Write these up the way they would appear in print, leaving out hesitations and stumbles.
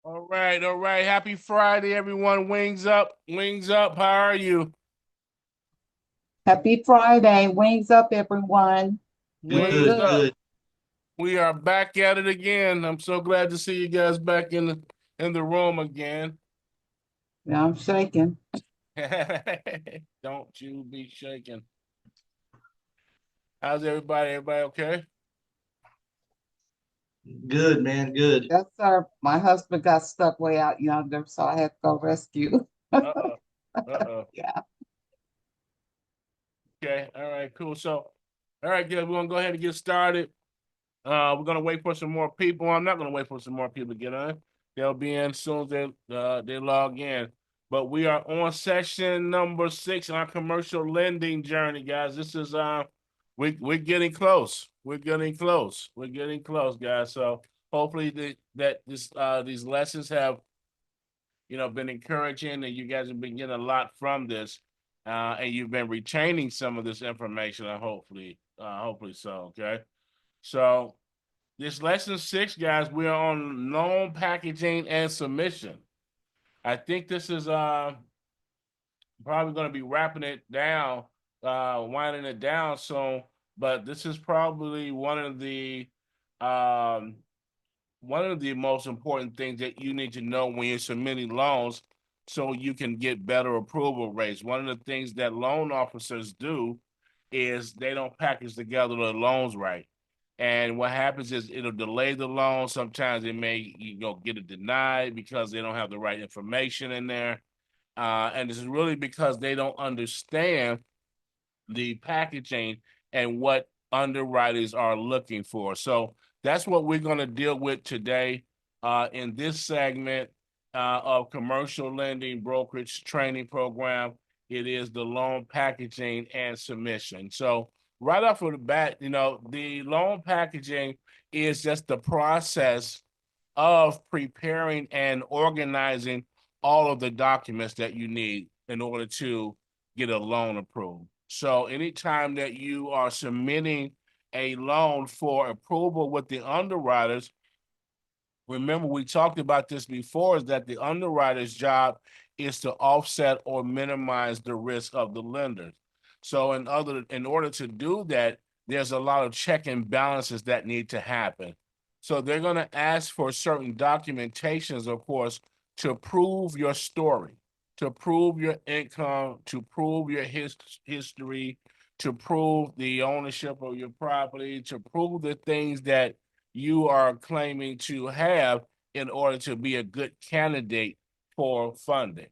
All right, all right. Happy Friday, everyone. Wings up, wings up. How are you? Happy Friday. Wings up, everyone. We're Wings Good, good. up. good. We are back at it again. I'm so glad to see you guys back in the room again. Yeah, I'm shaking. Don't you be shaking. How's everybody? Everybody okay? Good, man. Good. Yes, sir. My husband got stuck way out yonder, so I had to go rescue. Uh-oh. Uh-oh. Yeah. Okay. All right, cool. So, all right, good. We're gonna go ahead and get started. We're gonna wait for some more people. I'm not gonna wait for some more people to get on. They'll be in as soon as they log in. But we are on session number 6 on our commercial lending journey, guys. This is we're getting close. We're getting close. We're getting close, guys. So hopefully these lessons have been encouraging, and you guys have been getting a lot from this, and you've been retaining some of this information. Hopefully so. Okay, so this lesson 6, guys, we're on loan packaging and submission. I think this is probably going to be wrapping it down, winding it down soon. But this is probably um, one of the most important things that you need to know when you're submitting loans, so you can get better approval rates. One of the things that loan officers do is they don't package together the loans right. And what happens is it'll delay the loan. Sometimes it may, get it denied because they don't have the right information in there. And this is really because they don't understand the packaging and what underwriters are looking for. So that's what we're going to deal with today in this segment of commercial lending brokerage training program. It is the loan packaging and submission. So right off of the bat, the loan packaging is just the process of preparing and organizing all of the documents that you need in order to get a loan approved. So anytime that you are submitting a loan for approval with the underwriters, remember we talked about this before, is that the underwriter's job is to offset or minimize the risk of the lenders. So in order to do that, there's a lot of check and balances that need to happen. So they're going to ask for certain documentations, of course, to prove your story, to prove your income, to prove your history, to prove the ownership of your property, to prove the things that you are claiming to have in order to be a good candidate for funding.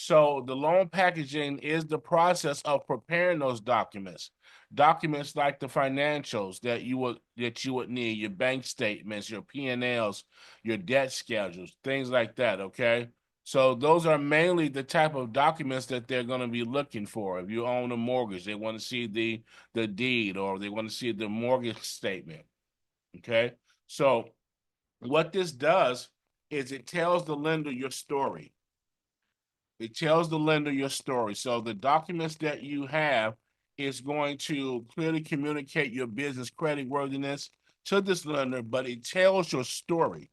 So the loan packaging is the process of preparing those documents. Documents like the financials that you would need, your bank statements, your P&Ls, your debt schedules, things like that, okay? So those are mainly the type of documents that they're going to be looking for. If you own a mortgage, they want to see the deed, or they want to see the mortgage statement. Okay. So what this does is it tells the lender your story. It tells the lender your story. So the documents that you have is going to clearly communicate your business creditworthiness to this lender, but it tells your story.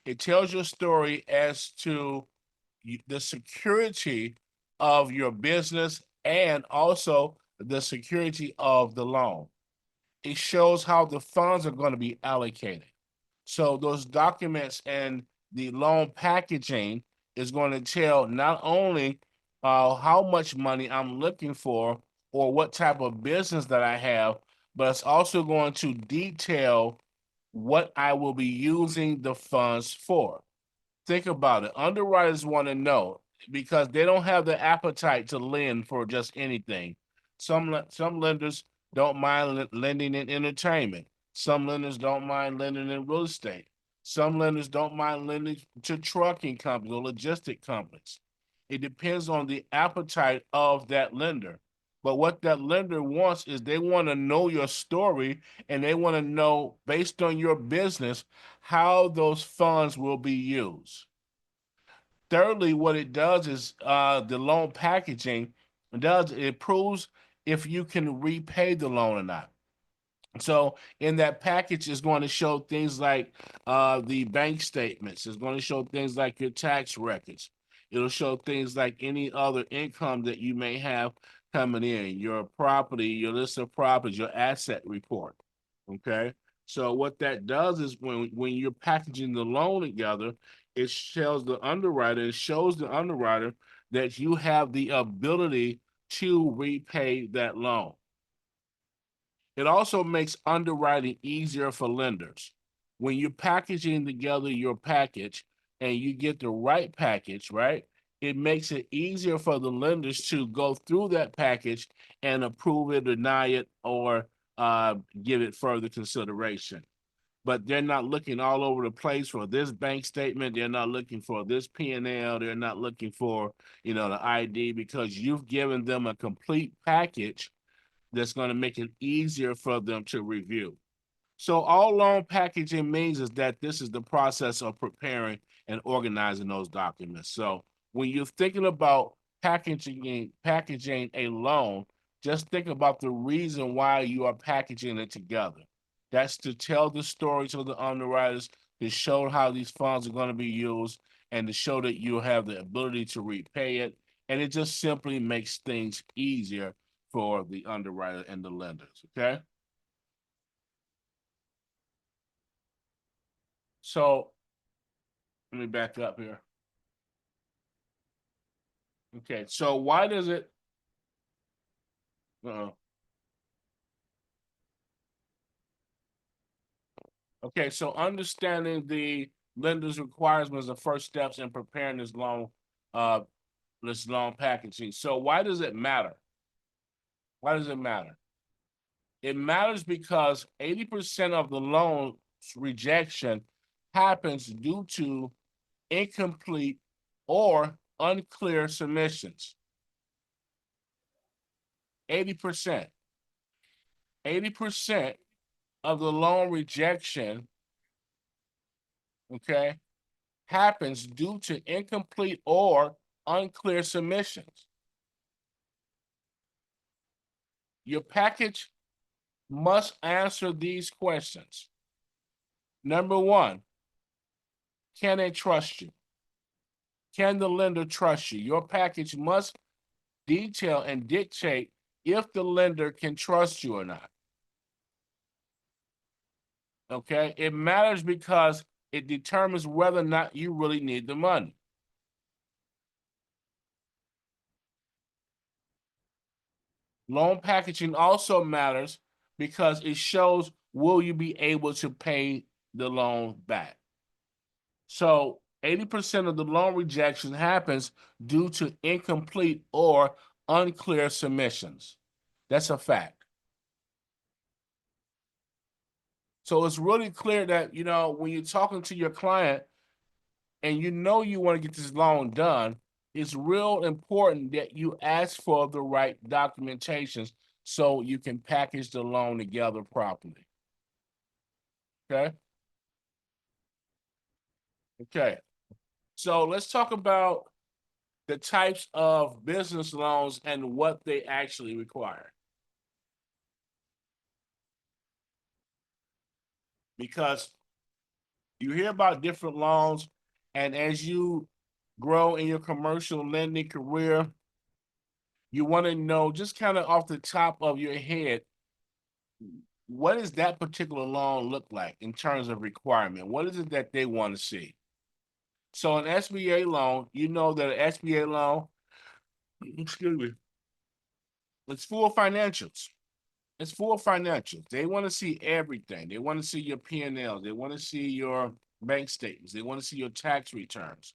It tells your story as to the security of your business and also the security of the loan. It shows how the funds are going to be allocated. So those documents and the loan packaging is going to tell not only how much money I'm looking for or what type of business that I have, but it's also going to detail what I will be using the funds for. Think about it. Underwriters want to know because they don't have the appetite to lend for just anything. Some lenders don't mind lending in entertainment. Some lenders don't mind lending in real estate. Some lenders don't mind lending to trucking companies or logistic companies. It depends on the appetite of that lender. But what that lender wants is they want to know your story, and they want to know, based on your business, how those funds will be used. Thirdly, what it does is the loan packaging it proves if you can repay the loan or not. So in that package is going to show things like the bank statements. It's going to show things like your tax records. It'll show things like any other income that you may have coming in, your property, your list of properties, your asset report. Okay. So what that does is when you're packaging the loan together, it shows the underwriter that you have the ability to repay that loan. It also makes underwriting easier for lenders. When you're packaging together your package and you get the right package, right? It makes it easier for the lenders to go through that package and approve it, deny it, or give it further consideration. But they're not looking all over the place for this bank statement. They're not looking for this P&L. They're not looking for, the ID, because you've given them a complete package that's going to make it easier for them to review. So all loan packaging means is that this is the process of preparing and organizing those documents. So when you're thinking about packaging a loan, just think about the reason why you are packaging it together. That's to tell the story to the underwriters, to show how these funds are going to be used, and to show that you have the ability to repay it. And it just simply makes things easier for the underwriter and the lenders. Okay. So let me back up here. Okay. So why does it? Uh, okay. So understanding the lender's requirements are the first steps in preparing uh, this loan packaging. So why does it matter? Why does it matter? It matters because 80% of the loan rejection happens due to incomplete or unclear submissions. 80%. 80% of the loan rejection, okay, happens due to incomplete or unclear submissions. Your package must answer these questions. Number one, can they trust you? Can the lender trust you? Your package must detail and dictate if the lender can trust you or not. Okay, it matters because it determines whether or not you really need the money. Loan packaging also matters because it shows will you be able to pay the loan back. So 80% of the loan rejection happens due to incomplete or unclear submissions. That's a fact. So it's really clear that, when you're talking to your client and you want to get this loan done, it's real important that you ask for the right documentations so you can package the loan together properly. Okay. Okay. So let's talk about the types of business loans and what they actually require. Because you hear about different loans, and as you grow in your commercial lending career, you want to know just kind of off the top of your head, what does that particular loan look like in terms of requirement? What is it that they want to see? So an SBA loan, you know that an SBA loan, excuse me, it's full financials. It's full financials. They want to see everything. They want to see your P&L. They want to see your bank statements. They want to see your tax returns.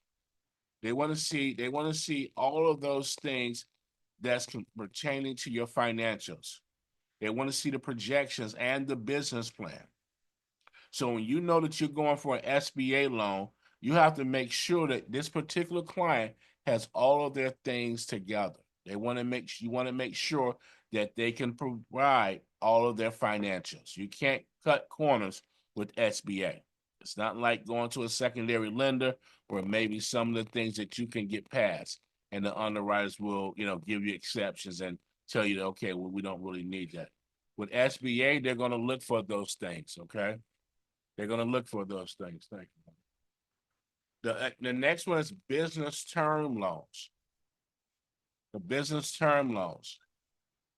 They want to see all of those things that's pertaining to your financials. They want to see the projections and the business plan. So when you know that you're going for an SBA loan, you have to make sure that this particular client has all of their things together. You want to make sure that they can provide all of their financials. You can't cut corners with SBA. It's not like going to a secondary lender where maybe some of the things that you can get past and the underwriters will, give you exceptions and tell you that, okay, well, we don't really need that. With SBA, they're gonna look for those things, okay? They're gonna look for those things. Thank you. The next one is business term loans. The business term loans.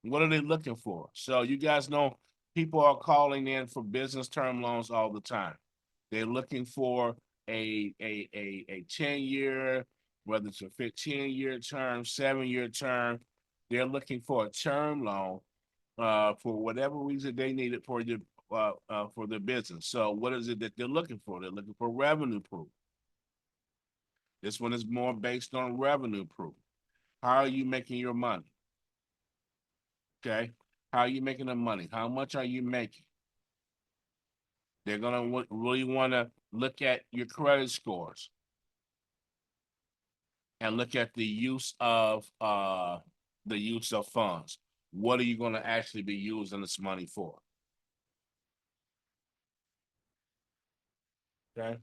What are they looking for? So you guys know people are calling in for business term loans all the time. They're looking for a 10-year, whether it's a 15-year term, 7-year term. They're looking for a term loan for whatever reason they need it for their business. So what is it that they're looking for? They're looking for revenue proof. This one is more based on revenue proof. How are you making your money? Okay. How are you making the money? How much are you making? They're gonna really want to look at your credit scores and look at the use of funds. What are you going to actually be using this money for? Okay.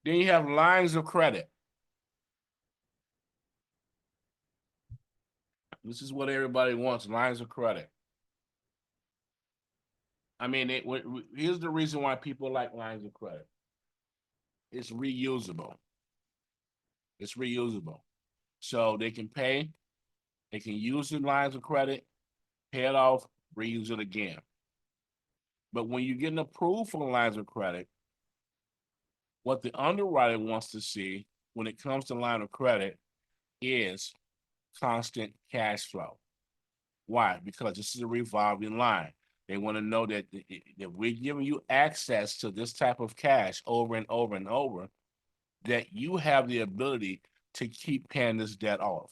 Then you have lines of credit. This is what everybody wants, lines of credit. I mean, here's the reason why people like lines of credit. It's reusable. It's reusable. So they can use the lines of credit, pay it off, reuse it again. But when you're getting approved for lines of credit, what the underwriter wants to see when it comes to line of credit is constant cash flow. Why? Because this is a revolving line. They want to know that we're giving you access to this type of cash over and over and over, that you have the ability to keep paying this debt off.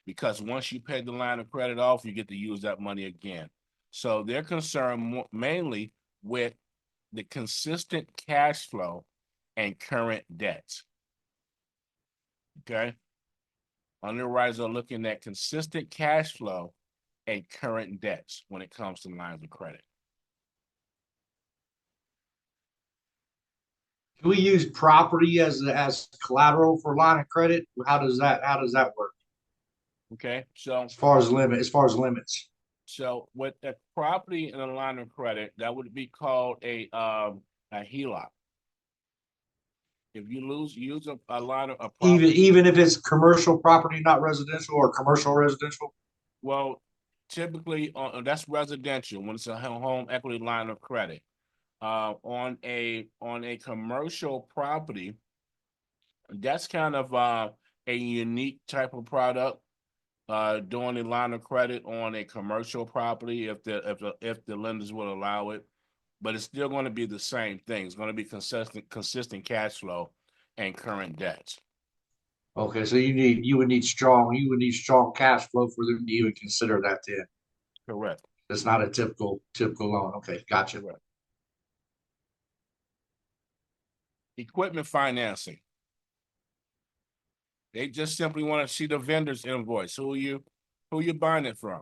Because once you pay the line of credit off, you get to use that money again. So they're concerned mainly with the consistent cash flow and current debts. Okay. Underwriters are looking at consistent cash flow and current debts when it comes to lines of credit. Can we use property as collateral for line of credit? How does that work? Okay. So As far as limits. So with a property in a line of credit, that would be called a HELOC. If you use a line of a property, Even if it's commercial property, not residential, or commercial residential? well, typically that's residential when it's a home equity line of credit. On a commercial property, that's kind of a unique type of product. Doing a line of credit on a commercial property if the lenders will allow it, but it's still going to be the same thing. It's going to be consistent cash flow and current debts. Okay, so you would need strong cash flow for them to even consider that then. Correct. It's not a typical loan. Okay, gotcha. Correct. Equipment financing. They just simply want to see the vendor's invoice. Who you buying it from?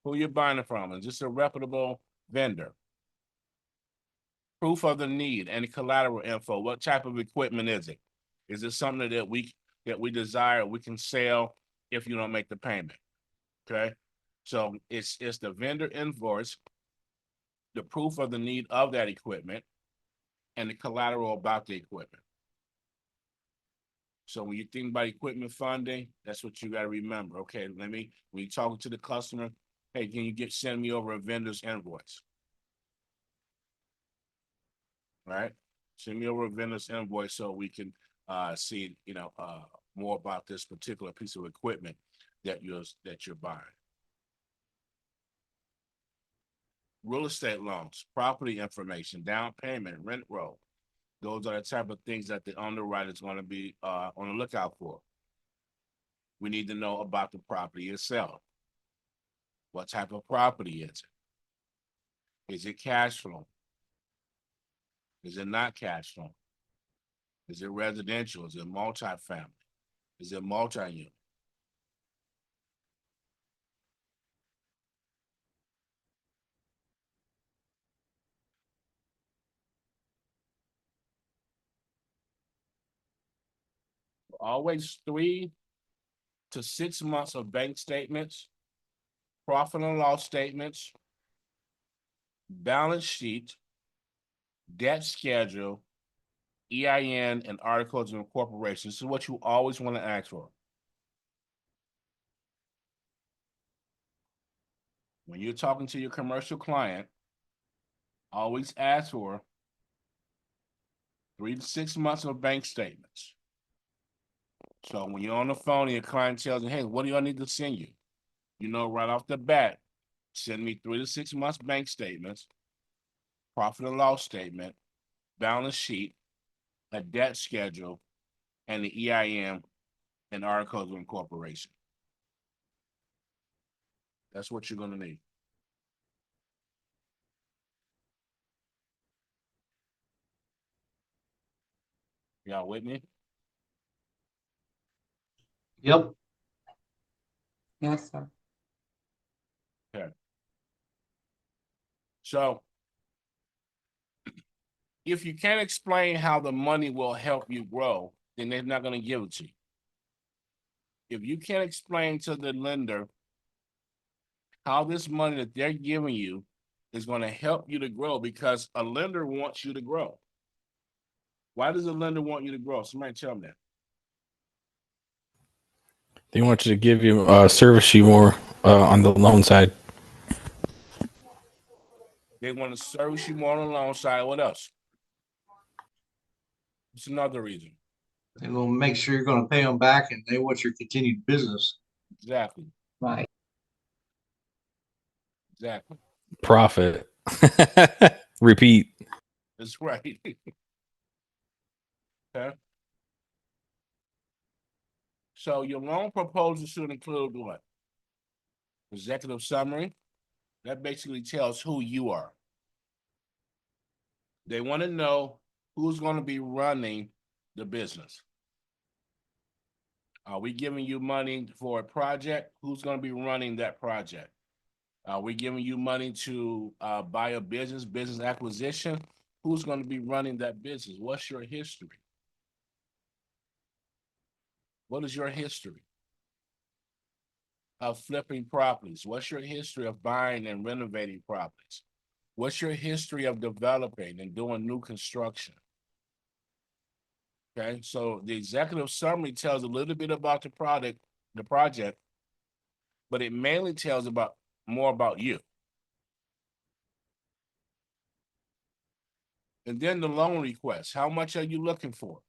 Who you buying it from? Is this a reputable vendor? Proof of the need and the collateral info. What type of equipment is it? Is it something that we desire we can sell if you don't make the payment? Okay. So it's the vendor invoice, the proof of the need of that equipment, and the collateral about the equipment. So when you think about equipment funding, that's what you got to remember. Okay, when you're talking to the customer, hey, can you send me over a vendor's invoice? All right, send me over a vendor's invoice so we can see more about this particular piece of equipment that you're buying. Real estate loans, property information, down payment, rent roll. Those are the type of things that the underwriter is going to be on the lookout for. We need to know about the property itself. What type of property is it? Is it cash flow? Is it not cash flow? Is it residential? Is it multifamily? Is it multi-unit? Always 3 to 6 months of bank statements, profit and loss statements, balance sheet, debt schedule, EIN, and articles of incorporation. This is what you always want to ask for. When you're talking to your commercial client, always ask for 3 to 6 months of bank statements. So when you're on the phone and your client tells you, hey, what do I need to send you? You know, right off the bat, send me 3 to 6 months bank statements, profit and loss statement, balance sheet, a debt schedule, and the EIN and articles of incorporation. That's what you're gonna need. Y'all with me? Yep. Yes, sir. So if you can't explain how the money will help you grow, then they're not gonna give it to you. If you can't explain to the lender how this money that they're giving you is gonna help you to grow, because a lender wants you to grow. Why does a lender want you to grow? Somebody tell me that. They want you to give you service you more on the loan side. They want to service you more on the loan side. What else? It's another reason. They're gonna make sure you're gonna pay them back, and they want your continued business. Exactly. Right. Exactly. Profit. Repeat. That's right. Okay. So your loan proposal should include what? Executive summary. That basically tells who you are. They want to know who's going to be running the business. Are we giving you money for a project? Who's going to be running that project? Are we giving you money to buy a business acquisition? Who's going to be running that business? What's your history? What is your history of flipping properties? What's your history of buying and renovating properties? What's your history of developing and doing new construction? Okay, so the executive summary tells a little bit about the project, but it mainly tells more about you. And then the loan request. How much are you looking for?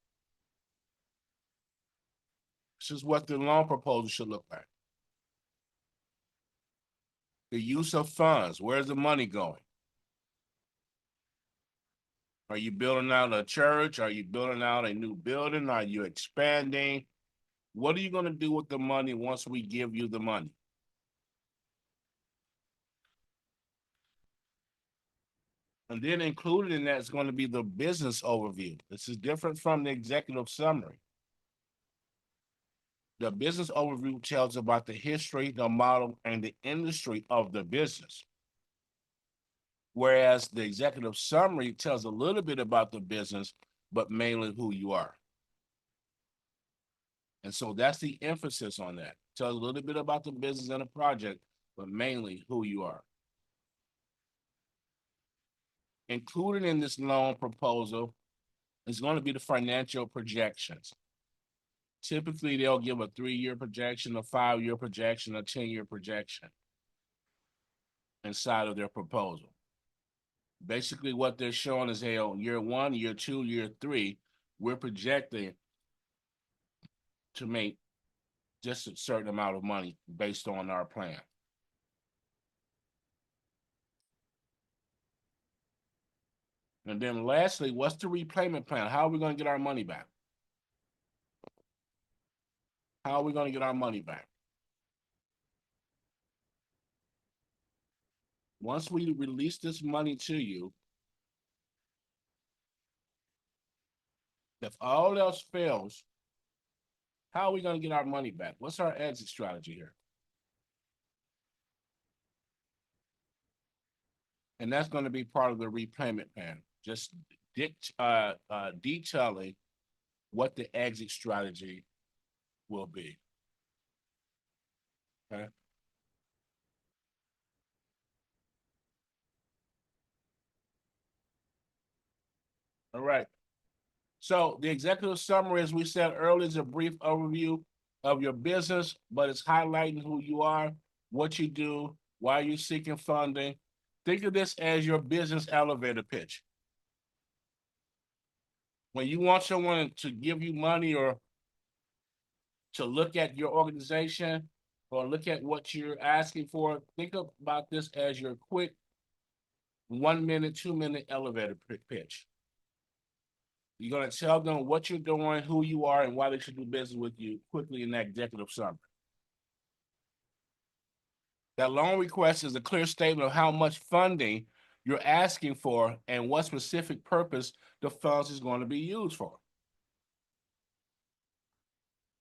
This is what the loan proposal should look like. The use of funds. Where's the money going? Are you building out a church? Are you building out a new building? Are you expanding? What are you going to do with the money once we give you the money? And then included in that is going to be the business overview. This is different from the executive summary. The business overview tells about the history, the model, and the industry of the business. Whereas the executive summary tells a little bit about the business, but mainly who you are. And so that's the emphasis on that. Tells a little bit about the business and the project, but mainly who you are. Included in this loan proposal is going to be the financial projections. Typically, they'll give a 3-year projection, a 5-year projection, a 10-year projection inside of their proposal. Basically, what they're showing is, hey, on year 1, year 2, year 3, we're projecting to make just a certain amount of money based on our plan. And then lastly, what's the repayment plan? How are we going to get our money back? How are we going to get our money back? Once we release this money to you, if all else fails, how are we going to get our money back? What's our exit strategy here? And that's going to be part of the repayment plan. Just detailing what the exit strategy will be. Okay. All right. So the executive summary, as we said earlier, is a brief overview of your business, but it's highlighting who you are, what you do, why you're seeking funding. Think of this as your business elevator pitch. When you want someone to give you money or to look at your organization or look at what you're asking for, think about this as your quick 1 minute, 2 minute elevator pitch. You're going to tell them what you're doing, who you are, and why they should do business with you quickly in that executive summary. That loan request is a clear statement of how much funding you're asking for and what specific purpose the funds is going to be used for.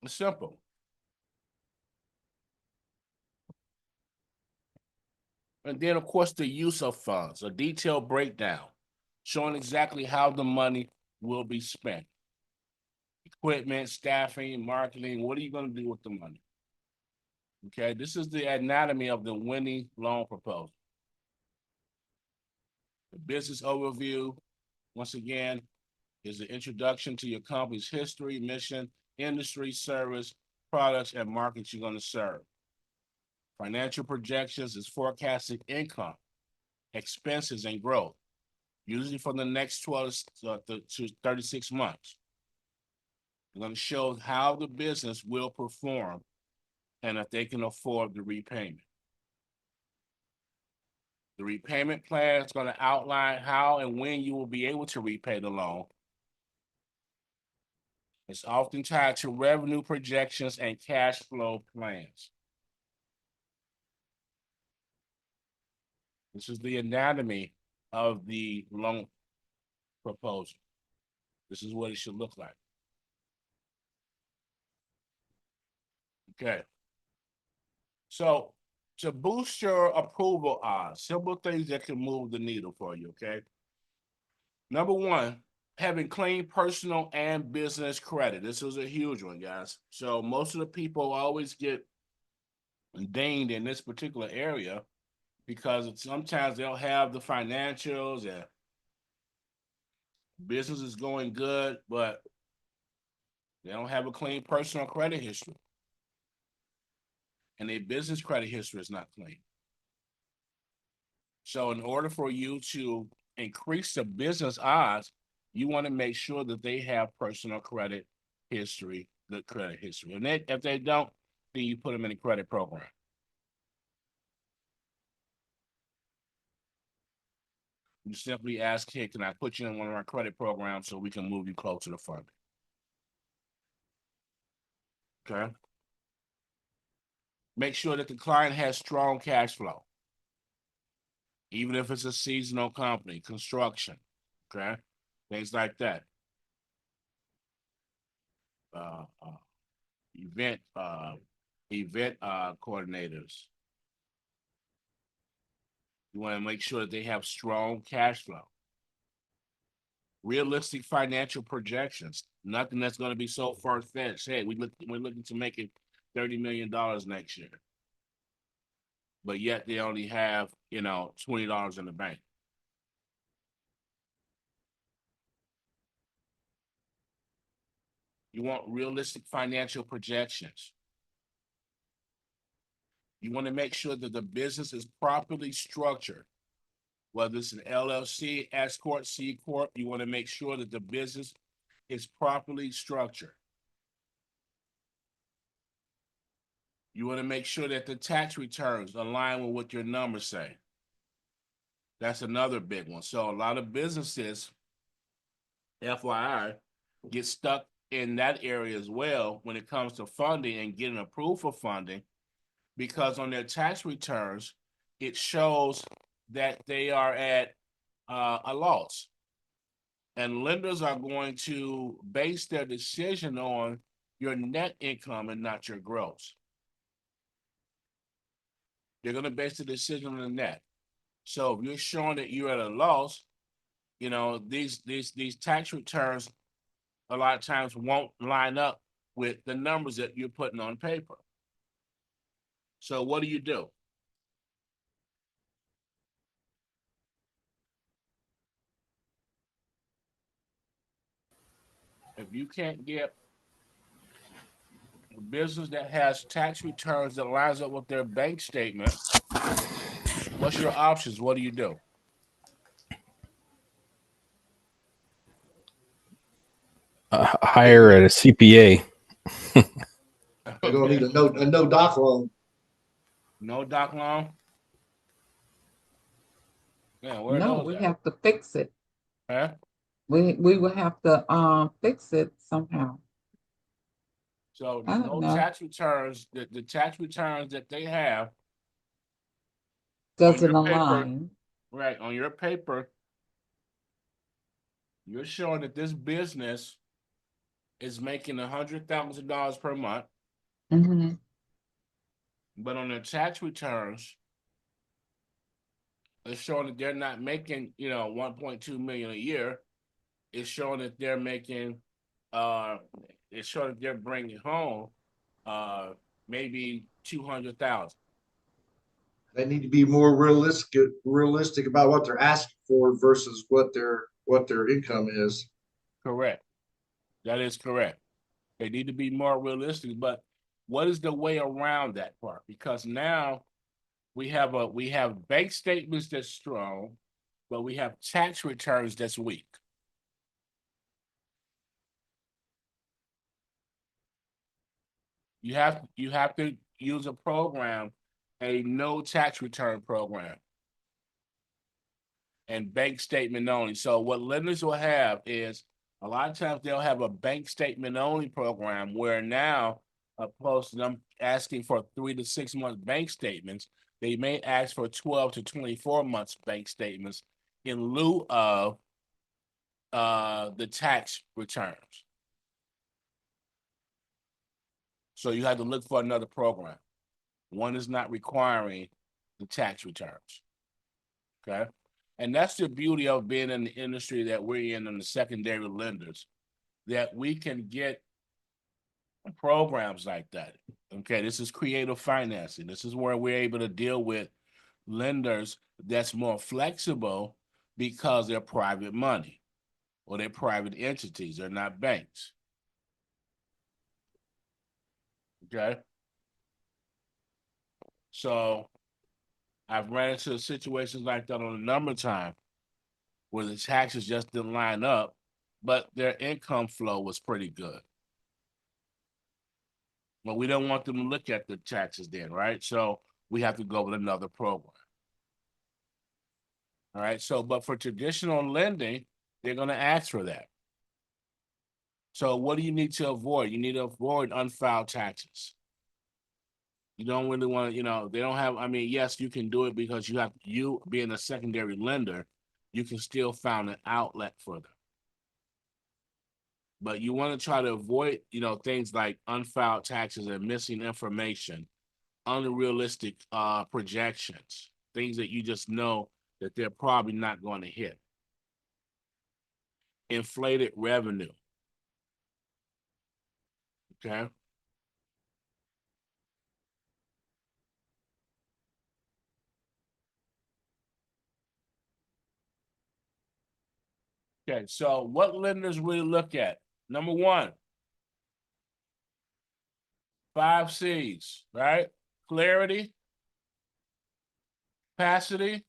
It's simple. And then, of course, the use of funds, a detailed breakdown showing exactly how the money will be spent. Equipment, staffing, marketing, what are you going to do with the money? Okay, this is the anatomy of the winning loan proposal. The business overview, once again, is the introduction to your company's history, mission, industry, service, products, and markets you're going to serve. Financial projections is forecasted income, expenses, and growth, usually for the next 12 to 36 months. We're going to show how the business will perform and if they can afford the repayment. The repayment plan is going to outline how and when you will be able to repay the loan. It's often tied to revenue projections and cash flow plans. This is the anatomy of the loan proposal. This is what it should look like. Okay. So to boost your approval odds, simple things that can move the needle for you, okay? Number one, having clean personal and business credit. This is a huge one, guys. So most of the people always get dinged in this particular area because sometimes they'll have the financials and business is going good, but they don't have a clean personal credit history. And their business credit history is not clean. So in order for you to increase the business odds, you want to make sure that they have personal credit history, good credit history. And if they don't, then you put them in a credit program. You simply ask, hey, can I put you in one of our credit programs so we can move you closer to funding? Okay. Make sure that the client has strong cash flow, even if it's a seasonal company, construction, okay? Things like that. Event coordinators. You want to make sure that they have strong cash flow. Realistic financial projections. Nothing that's going to be so far-fetched. Hey, we're looking to make it $30 million next year. But yet they only have, $20 in the bank. You want realistic financial projections. You want to make sure that the business is properly structured. Whether it's an LLC, S Corp, C Corp, you want to make sure that the business is properly structured. You want to make sure that the tax returns align with what your numbers say. That's another big one. So a lot of businesses, FYI, get stuck in that area as well when it comes to funding and getting approved for funding, because on their tax returns, it shows that they are at a loss. And lenders are going to base their decision on your net income and not your gross. They're going to base the decision on the net. So if you're showing that you're at a loss, these tax returns a lot of times won't line up with the numbers that you're putting on paper. So what do you do? If you can't get a business that has tax returns that lines up with their bank statement, what's your options? What do you do? Hire at a CPA. They're gonna need a no doc loan. No doc loan? Yeah, where are No, those we at? have to fix it. Huh? We will have to fix it somehow. So I don't no know. tax returns, the tax returns that they have on Doesn't your paper, align. right, on your paper, you're showing that this business is making $100,000 per month, Mm-hmm. but on their tax returns, it's showing that they're not making, 1.2 million a year. It's showing that they're making, it's showing that they're bringing home, maybe 200,000. They need to be more realistic about what they're asking for versus what their income is. Correct. That is correct. They need to be more realistic, but what is the way around that part? Because now we have bank statements that's strong, but we have tax returns that's weak. You have to use a program, a no tax return program, and bank statement only. So what lenders will have is a lot of times they'll have a bank statement only program where now, opposed to them asking for 3 to 6 month bank statements, they may ask for 12 to 24 months bank statements in lieu of the tax returns. So you have to look for another program. One is not requiring the tax returns. Okay. And that's the beauty of being in the industry that we're in the secondary lenders, that we can get programs like that. Okay. This is creative financing. This is where we're able to deal with lenders that's more flexible because they're private money or they're private entities. They're not banks. Okay. So I've ran into situations like that on a number of times where the taxes just didn't line up, but their income flow was pretty good. But we don't want them to look at the taxes then, right? So we have to go with another program. All right. So, but for traditional lending, they're going to ask for that. So what do you need to avoid? You need to avoid unfiled taxes. You don't really want to, they don't have, I mean, yes, you can do it because you being a secondary lender, you can still find an outlet for them. But you want to try to avoid, things like unfiled taxes and missing information, unrealistic projections, things that you just know that they're probably not going to hit. Inflated revenue. Okay. Okay, so what lenders really look at? Number one, 5 C's, right? Clarity, capacity,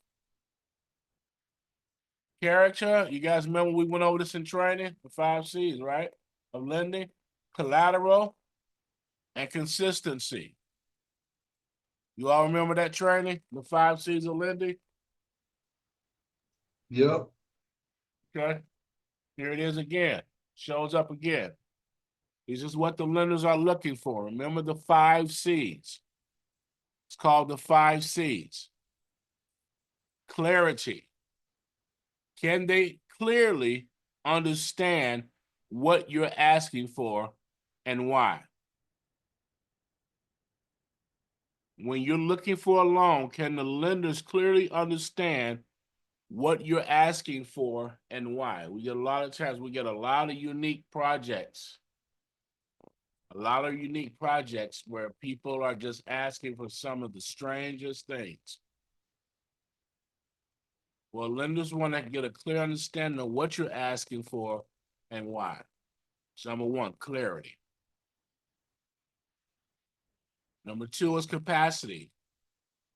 character. You guys remember we went over this in training? The 5 C's, right? Of lending, collateral, and consistency. You all remember that training? The 5 C's of lending? Yep. Okay. Here it is again. Shows up again. This is what the lenders are looking for. Remember the 5 C's. It's called the 5 C's. Clarity. Can they clearly understand what you're asking for and why? When you're looking for a loan, can the lenders clearly understand what you're asking for and why? We get a lot of times, we get a lot of unique projects, A lot of unique projects where people are just asking for some of the strangest things. Well, lenders want to get a clear understanding of what you're asking for and why. So number one, clarity. Number two is capacity.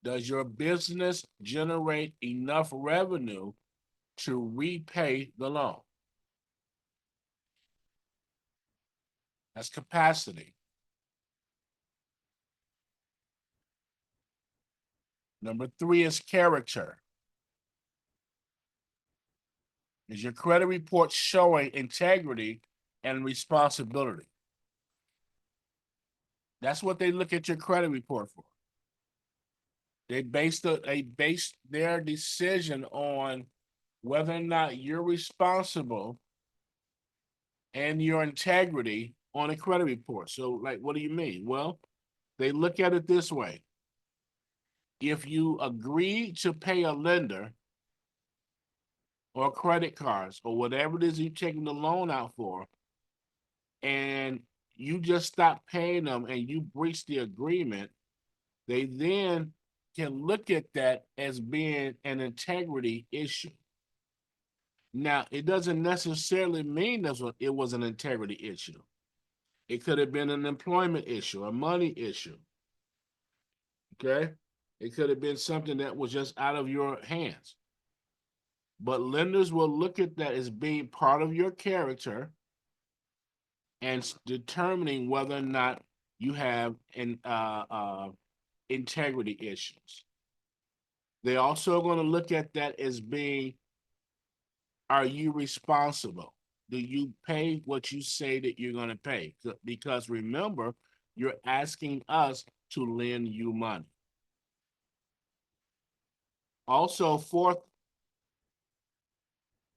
Does your business generate enough revenue to repay the loan? That's capacity. Number three is character. Is your credit report showing integrity and responsibility? That's what they look at your credit report for. They base their decision on whether or not you're responsible and your integrity on a credit report. So, like, what do you mean? Well, they look at it this way. If you agree to pay a lender or credit cards or whatever it is you're taking the loan out for, and you just stop paying them and you breach the agreement, they then can look at that as being an integrity issue. Now, it doesn't necessarily mean it was an integrity issue. It could have been an employment issue, a money issue. Okay? It could have been something that was just out of your hands. But lenders will look at that as being part of your character and determining whether or not you have integrity issues. They're also going to look at that as being, are you responsible? Do you pay what you say that you're going to pay? Because remember, you're asking us to lend you money. Also,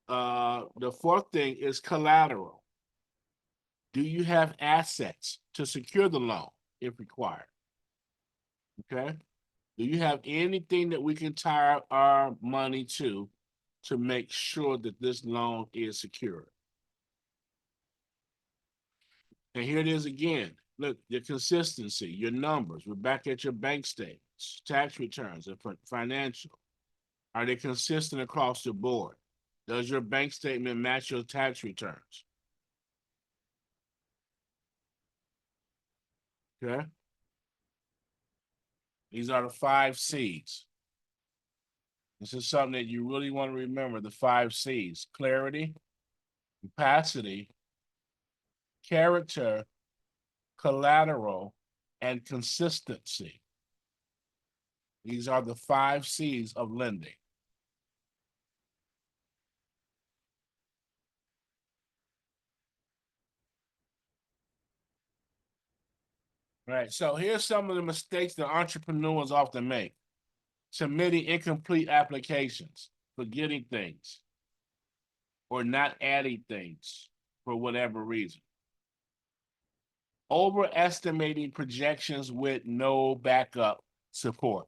the fourth thing is collateral. Do you have assets to secure the loan if required? Okay. Do you have anything that we can tie our money to make sure that this loan is secure? And here it is again. Look, your consistency, your numbers. We're back at your bank statements, tax returns, and financial. Are they consistent across the board? Does your bank statement match your tax returns? Okay. These are the 5 C's. This is something that you really want to remember, the 5 C's: clarity, capacity, character, collateral, and consistency. These are the 5 C's of lending. All right, so here's some of the mistakes that entrepreneurs often make. Submitting incomplete applications, forgetting things, or not adding things for whatever reason. Overestimating projections with no backup support.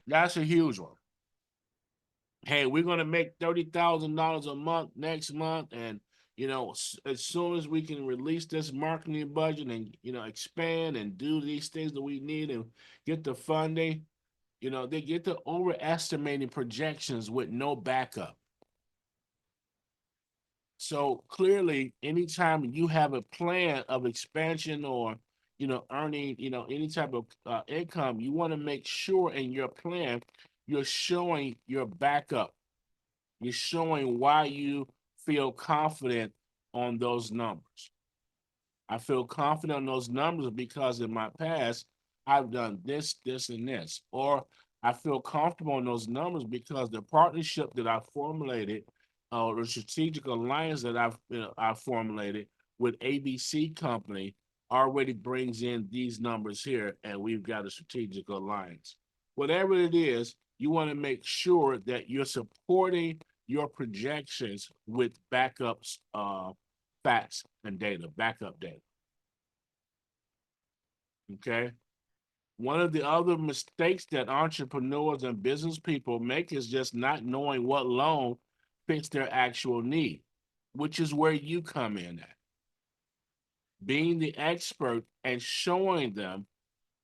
That's a huge one. Hey, we're going to make $30,000 a month next month. And, as soon as we can release this marketing budget and, expand and do these things that we need and get the funding, they get to overestimating projections with no backup. So clearly, anytime you have a plan of expansion or, earning, any type of income, you want to make sure in your plan, you're showing your backup. You're showing why you feel confident on those numbers. I feel confident on those numbers because in my past, I've done this, this, and this. Or I feel comfortable in those numbers because the partnership that I formulated, or the strategic alliance that I've formulated with ABC Company already brings in these numbers here, and we've got a strategic alliance. Whatever it is, you want to make sure that you're supporting your projections with backups, facts and data, backup data. Okay. One of the other mistakes that entrepreneurs and business people make is just not knowing what loan fits their actual need, which is where you come in at. being the expert and showing them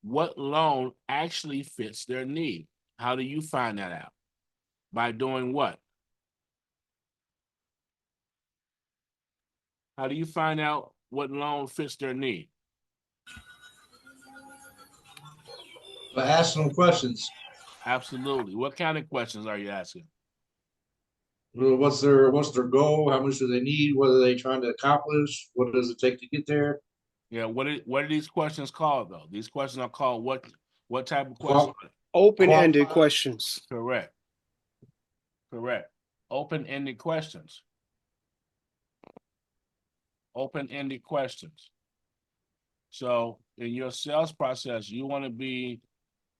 what loan actually fits their need. How do you find that out? By doing what? How do you find out what loan fits their need? But ask them questions. Absolutely. What kind of questions are you asking? Well, what's their goal? How much do they need? What are they trying to accomplish? What does it take to get there? Yeah, what are these questions called though? These questions are called what type of questions? Qual- Open-ended questions. Correct. Correct. Open-ended questions. Open-ended questions. So in your sales process, you want to be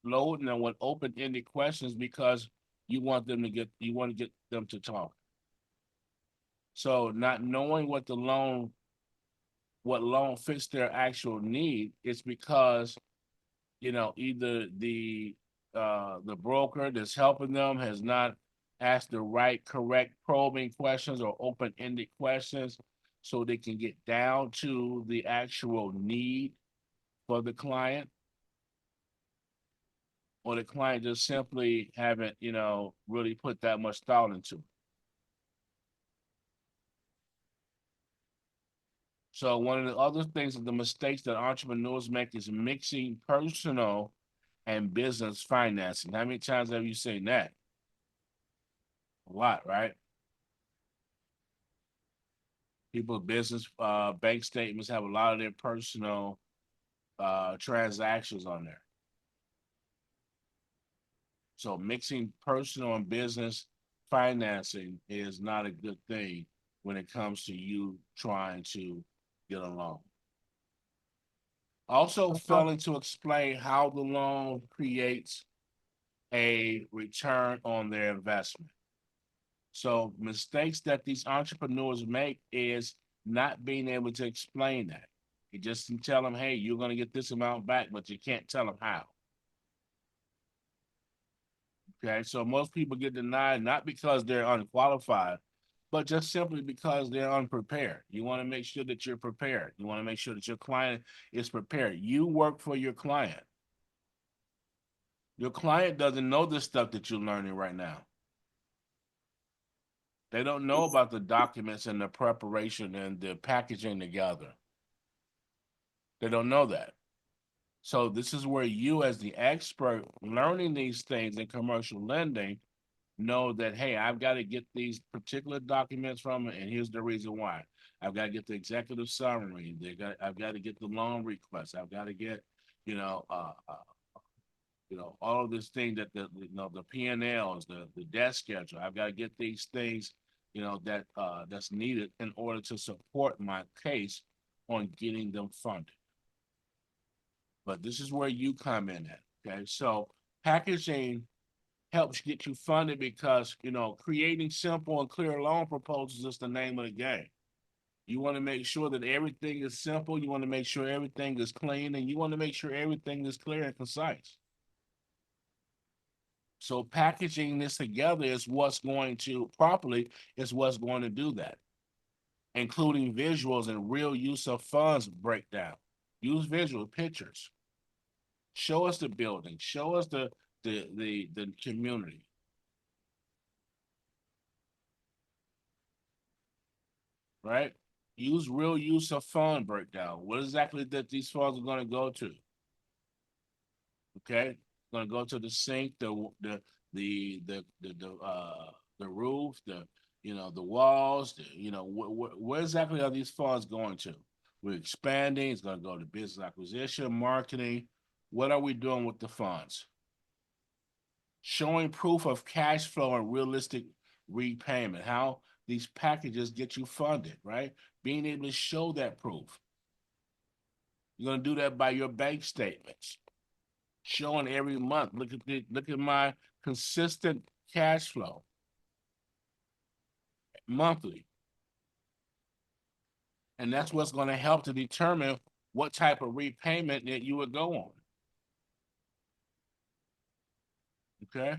loading them with open-ended questions because you want to get them to talk. So not knowing what loan fits their actual need, it's because, either the broker that's helping them has not asked the right, correct probing questions or open-ended questions so they can get down to the actual need for the client. Or the client just simply haven't, really put that much thought into it. So one of the other things of the mistakes that entrepreneurs make is mixing personal and business financing. How many times have you seen that? A lot, right? People's business bank statements have a lot of their personal transactions on there. So mixing personal and business financing is not a good thing when it comes to you trying to get a loan. Also failing to explain how the loan creates a return on their investment. So mistakes that these entrepreneurs make is not being able to explain that. You just can tell them, hey, you're going to get this amount back, but you can't tell them how. Okay, so most people get denied not because they're unqualified, but just simply because they're unprepared. You want to make sure that you're prepared. You want to make sure that your client is prepared. You work for your client. Your client doesn't know this stuff that you're learning right now. They don't know about the documents and the preparation and the packaging together. They don't know that. So this is where you, as the expert learning these things in commercial lending, know that, hey, I've got to get these particular documents from it, and here's the reason why. I've got to get the executive summary. I've got to get the loan request. I've got to get, all of this thing that the P&Ls, the debt schedule. I've got to get these things, that's needed in order to support my case on getting them funded. But this is where you come in at. Okay, so packaging helps get you funded because creating simple and clear loan proposals is the name of the game. You want to make sure that everything is simple. You want to make sure everything is clean, and you want to make sure everything is clear and concise. So packaging this together is what's going to do that, including visuals and real use of funds breakdown. Use visual pictures. Show us the building. Show us the community. Right? Use real use of fund breakdown. What exactly that these funds are going to go to? Okay, going to go to the sink, the roof, the walls. Where exactly are these funds going to? We're expanding. It's going to go to business acquisition, marketing. What are we doing with the funds? Showing proof of cash flow and realistic repayment. How these packages get you funded, right? Being able to show that proof. You're going to do that by your bank statements. Showing every month. Look at my consistent cash flow monthly. And that's what's going to help to determine what type of repayment that you would go on. Okay?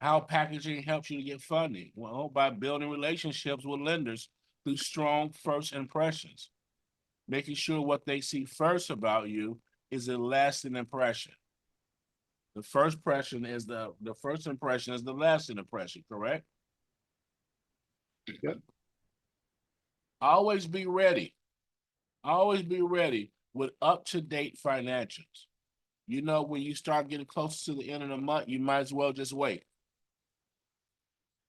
How packaging helps you to get funding? Well, by building relationships with lenders through strong first impressions. making sure what they see first about you is a lasting impression. The first impression is the first impression is the lasting impression, correct? Yep. Always be ready. Always be ready with up-to-date financials. You know, when you start getting closer to the end of the month, you might as well just wait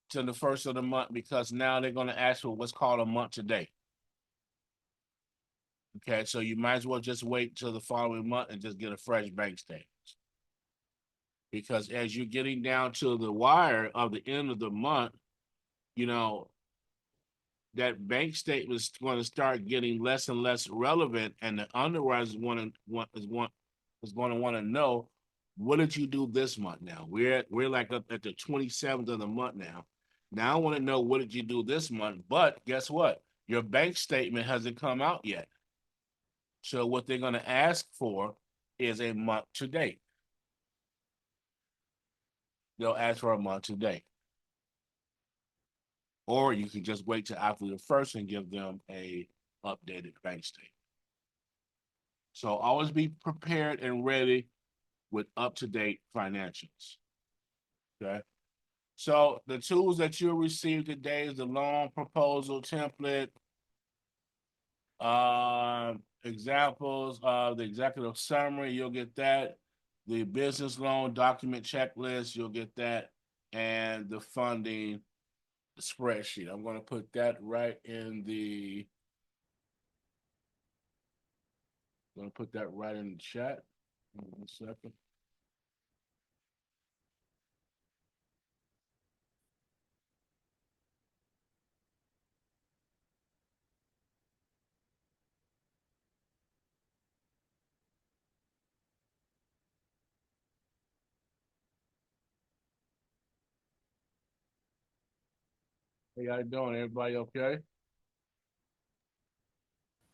till the first of the month, because now they're going to ask for what's called a month to date. Okay, so you might as well just wait till the following month and just get a fresh bank statement. Because as you're getting down to the wire of the end of the month, you know, that bank statement is going to start getting less and less relevant, and the underwriters is going to want to know, what did you do this month? Now we're like up at the 27th of the month now. Now I want to know, what did you do this month? But guess what? Your bank statement hasn't come out yet. So what they're going to ask for is a month to date. They'll ask for a month to date. Or you can just wait till after the first and give them a updated bank statement. So always be prepared and ready with up-to-date financials. Okay. So the tools that you'll receive today is the loan proposal template, examples of the executive summary, you'll get that. The business loan document checklist, you'll get that. And the funding spreadsheet. I'm going to put that right in the, I'm going to put that right in the chat. 1 second. How y'all doing? Everybody okay?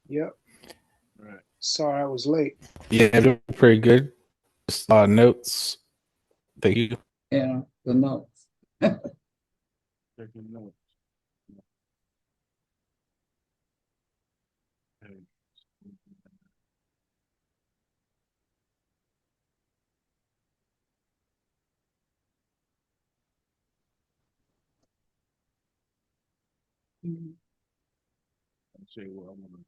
Yep. All right. Sorry I was late. Yeah, doing pretty good. Just notes. Thank you. Yeah, the notes. Taking notes. Okay. Let's see what I'm gonna.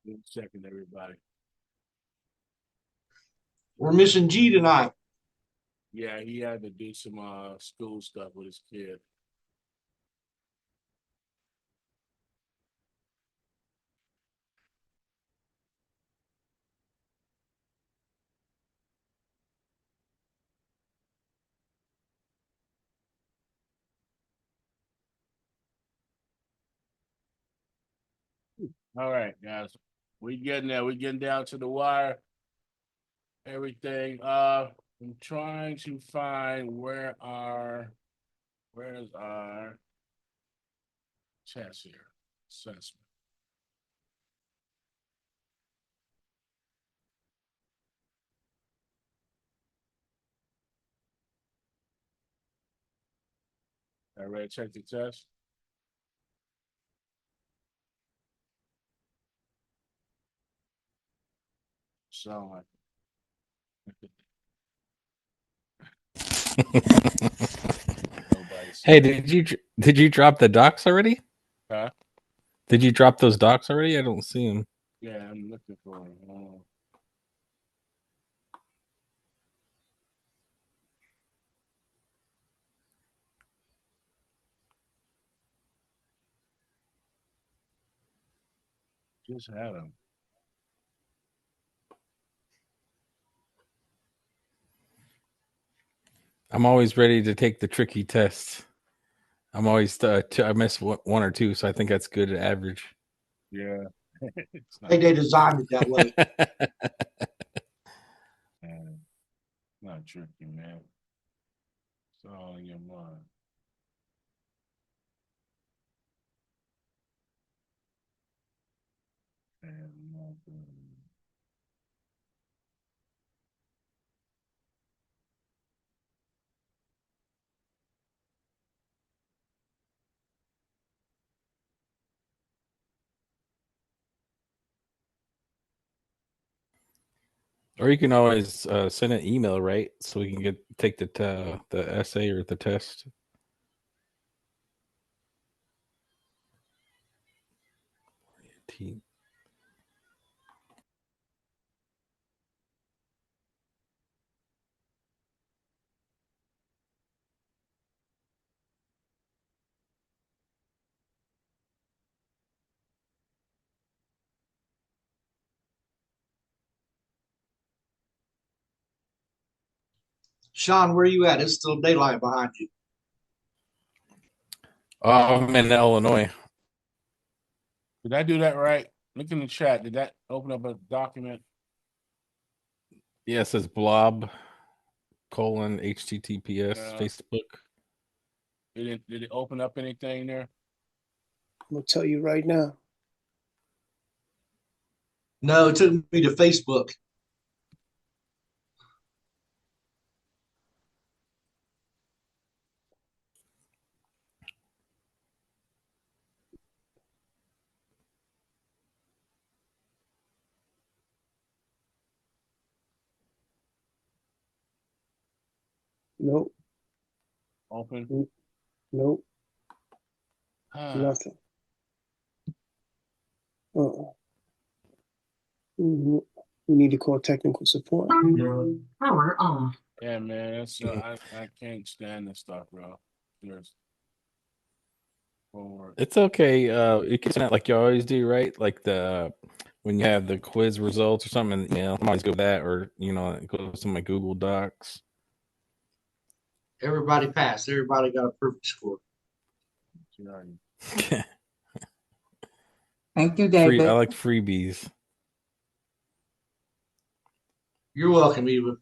One second, everybody. We're missing G tonight. Yeah, he had to do some school stuff with his kid. All right, guys. We getting there. We getting down to the wire. Everything. I'm trying to find where's our test here. Assessment. All right, check the test. So Nobody's. Hey, did you drop the docs already? Huh? Did you drop those docs already? I don't see them. Yeah, I'm looking for it. Just had them. I'm always ready to take the tricky tests. I'm always I miss one or two, so I think that's good average. Yeah. It's I think they designed it that way. man, not tricky, man. It's all in your mind. And nothing. Or you can always send an email, right? So we can take the essay or the test. Sean, where you at? It's still daylight behind you. I'm in Illinois. Did I do that right? Look in the chat. Did that open up a document? Yeah, it says blob colon HTTPS Facebook. Did it open up anything there? I'm gonna tell you right now. No, it took me to Facebook. Nope, Open. nope, Huh. nothing. Uh-uh. Mhm. We need to call technical support. Power off. Yeah, man. That's I can't stand this stuff, bro. Seriously. Forward. It's okay. You can send it like you always do, right? Like when you have the quiz results or something, you know, I always go with that, or go to my Google Docs. Everybody passed. Everybody got a perfect score. Thank you, I David. like freebies. You're welcome, Eva.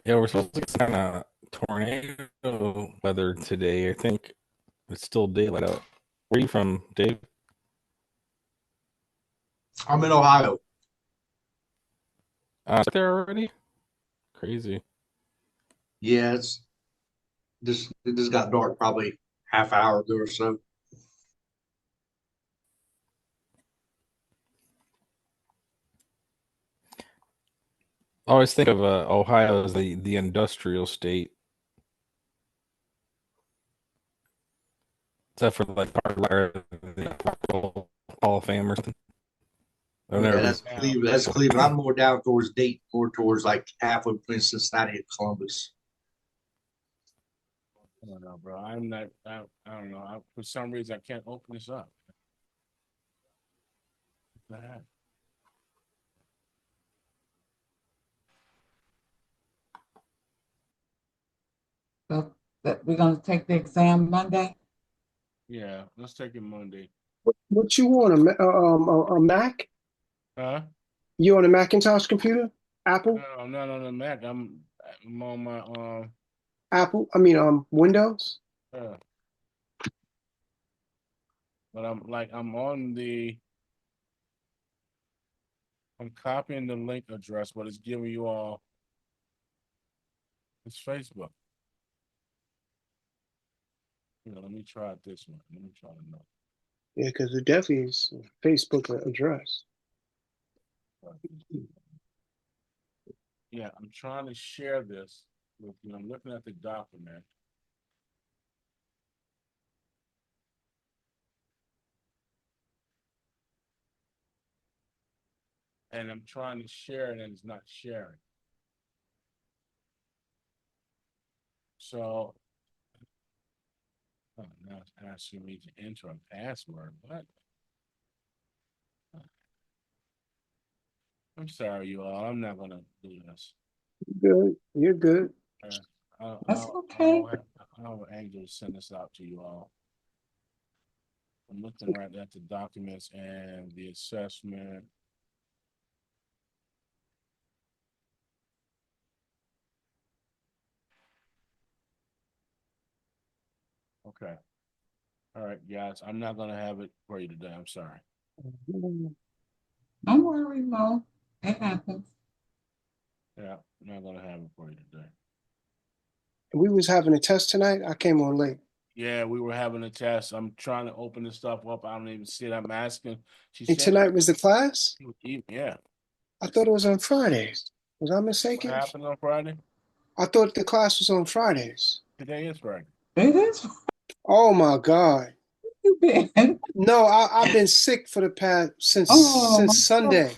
Yeah, we're supposed to get some kind of tornado weather today. I think it's still daylight out. Where are you from, Dave? I'm in Ohio. There already? Crazy. Yeah, it just got dark probably half hour ago or so. I always think of Ohio as the industrial state. Except for like the Hall of Fame or something. I've Yeah, never that's been. Cleveland. That's Cleveland. I'm more down towards Dayton, more towards like halfway between Cincinnati and Columbus. I don't know, bro. I'm not. I don't know. For some reason, I can't open this up. What the heck? So that we're gonna take the exam Monday. Yeah, let's take it Monday. What you want? A Mac? Huh? You on a Macintosh computer? Apple? No, I'm not on the Mac. I'm on my Apple? Windows? uh, but I'm on the. I'm copying the link address, but it's giving you all. It's Facebook. Let me try it this one. Let me try another. Yeah, because it definitely is a Facebook address. Yeah, I'm trying to share this with you. I'm looking at the document. And I'm trying to share it and it's not sharing. So now it's asking me to enter a password. What? I'm sorry, you all. I'm not gonna do this. Good. You're good. That's okay. I'll have Angel send this out to you all. I'm looking right at the documents and the assessment. Okay. All right, guys. I'm not gonna have it for you today. I'm sorry. Don't worry, Mo. It happens. Yeah, I'm not gonna have it for you today. We was having a test tonight. I came on late. Yeah, we were having a test. I'm trying to open this stuff up. I don't even see it. I'm asking. She And said, tonight was the class? yeah. I thought it was on Fridays. Was I What mistaken? happened on Friday? I thought the class was on Fridays. Today is Friday. It is. Oh my God. You been? No, I've been sick for the past Oh, since Sunday.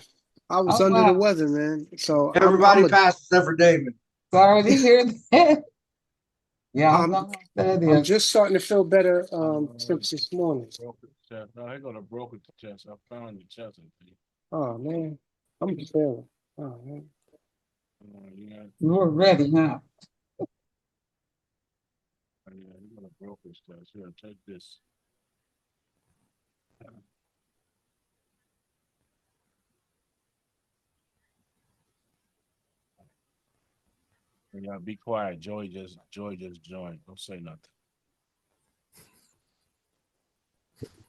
I was oh, under the wow. weather, man. So Everybody passes except for Damon. Sorry to hear that. Yeah, I I'm know how that I'm is. just starting to feel better since this morning. Broken chest. No, I got a broken chest. I found the chest. Oh man, I'm feeling. Oh man. Yeah, You were ready, huh? yeah, you got a broken chest. Here, take this. Yeah, be quiet. Joy just joined. Don't say nothing.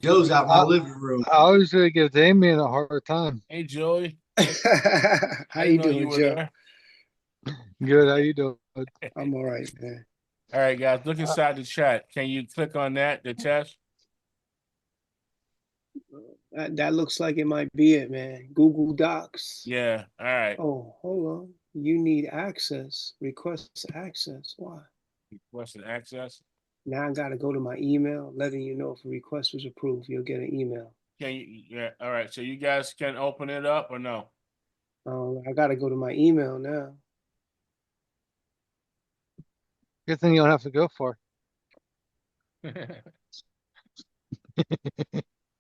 Joe's out my living room. I was gonna give Damien a hard time. Hey, Joey. How I you didn't know you doing, were Joe? there. Good, how you doing? I'm all right, man. All right, guys, look inside the chat. Can you click on that, the test? That looks like it might be it, man. Google Docs. Yeah, all right. Oh, hold on. You need access. Request access. Why? Requested access. Now I gotta go to my email, letting you know if a request was approved. You'll get an email. Can you, yeah, all right. So you guys can open it up or no? I gotta go to my email now. Good thing you don't have to go for.